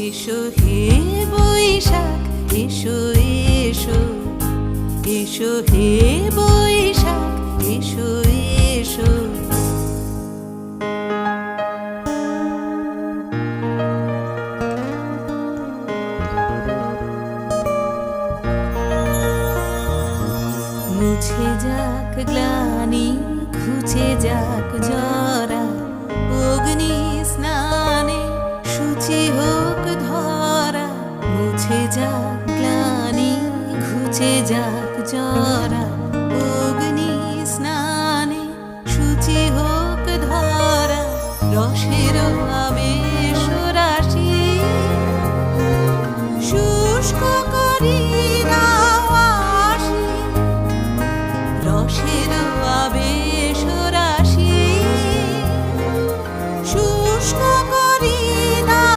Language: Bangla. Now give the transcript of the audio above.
এসো হে বৈশাখ, এসো এসো, এসো হে বৈশাখ, এসো এসো। মুছে যাক গ্লানি, ঘুচে যাক জরা, অগ্নি স্নানে শুচি হোক ধরা। মুছে যাক গ্লানি, ঘুচে যাক জরা, অগ্নি স্নানে শুচি হোক ধরা। রসের আবেশ